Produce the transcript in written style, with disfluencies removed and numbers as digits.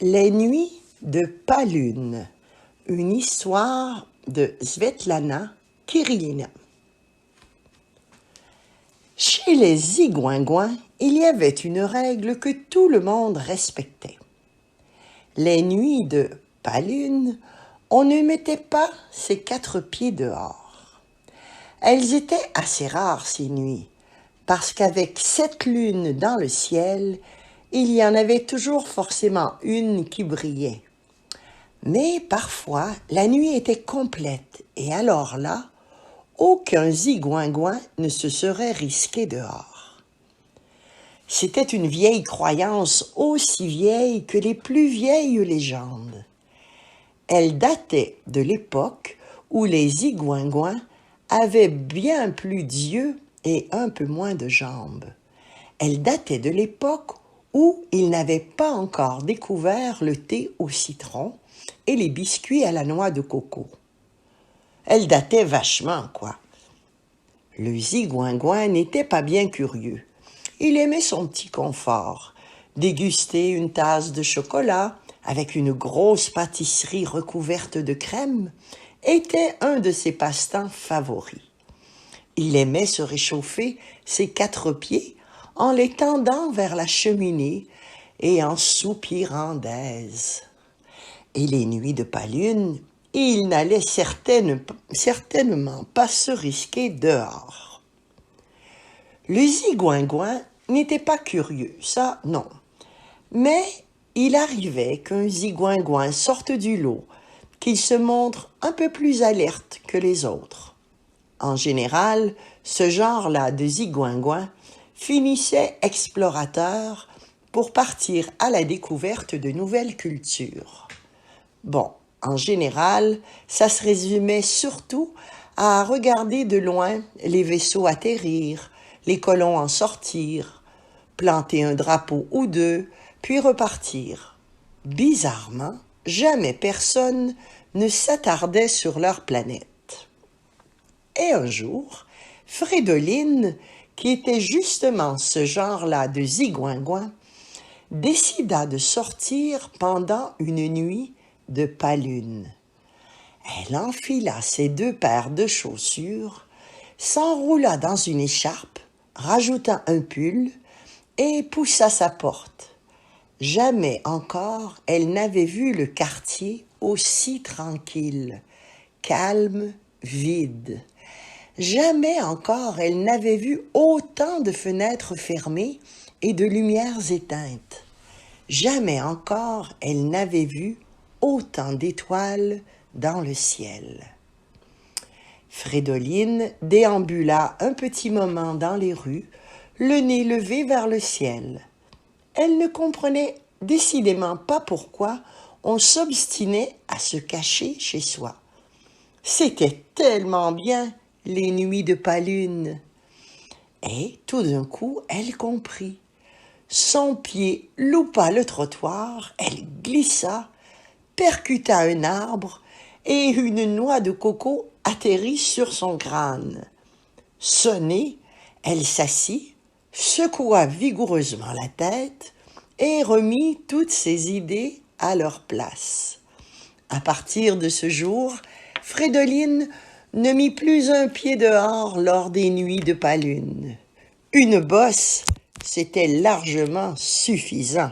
Les nuits de Palune, une histoire de Svetlana Kirillina. Chez les Zigouingouins, il y avait une règle que tout le monde respectait. Les nuits de Palune, on ne mettait pas ses 4 pieds dehors. Elles étaient assez rares ces nuits, parce qu'avec 7 lunes dans le ciel, il y en avait toujours forcément une qui brillait. Mais parfois, la nuit était complète, et alors là, aucun zigouingouin ne se serait risqué dehors. C'était une vieille croyance aussi vieille que les plus vieilles légendes. Elle datait de l'époque où les zigouingouins avaient bien plus d'yeux et un peu moins de jambes. Elle datait de l'époque où ils n'avaient pas encore découvert le thé au citron et les biscuits à la noix de coco. Elle datait vachement, quoi. Le zigouingouin n'était pas bien curieux. Il aimait son petit confort. Déguster une tasse de chocolat avec une grosse pâtisserie recouverte de crème était un de ses passe-temps favoris. Il aimait se réchauffer ses 4 pieds en les tendant vers la cheminée et en soupirant d'aise. Et les nuits de Palune, il n'allait certainement pas se risquer dehors. Le zigouingouin n'était pas curieux, ça non. Mais il arrivait qu'un zigouingouin sorte du lot, qu'il se montre un peu plus alerte que les autres. En général, ce genre-là de zigouingouin finissait explorateur pour partir à la découverte de nouvelles cultures. Bon, en général, ça se résumait surtout à regarder de loin les vaisseaux atterrir, les colons en sortir, planter un drapeau ou deux, puis repartir. Bizarrement, jamais personne ne s'attardait sur leur planète. Et un jour, Fridolin, qui était justement ce genre-là de zigouingouin, décida de sortir pendant une nuit de Palune. Elle enfila ses 2 paires de chaussures, s'enroula dans une écharpe, rajouta un pull et poussa sa porte. Jamais encore elle n'avait vu le quartier aussi tranquille, calme, vide. Jamais encore elle n'avait vu autant de fenêtres fermées et de lumières éteintes. Jamais encore elle n'avait vu autant d'étoiles dans le ciel. Fridolin déambula un petit moment dans les rues, le nez levé vers le ciel. Elle ne comprenait décidément pas pourquoi on s'obstinait à se cacher chez soi. C'était tellement bien, les nuits de Palune. Et tout d'un coup, elle comprit. Son pied loupa le trottoir, elle glissa, percuta un arbre et une noix de coco atterrit sur son crâne. Sonnée, elle s'assit, secoua vigoureusement la tête et remit toutes ses idées à leur place. À partir de ce jour, Fridolin ne mit plus un pied dehors lors des nuits de Palune. Une bosse, c'était largement suffisant.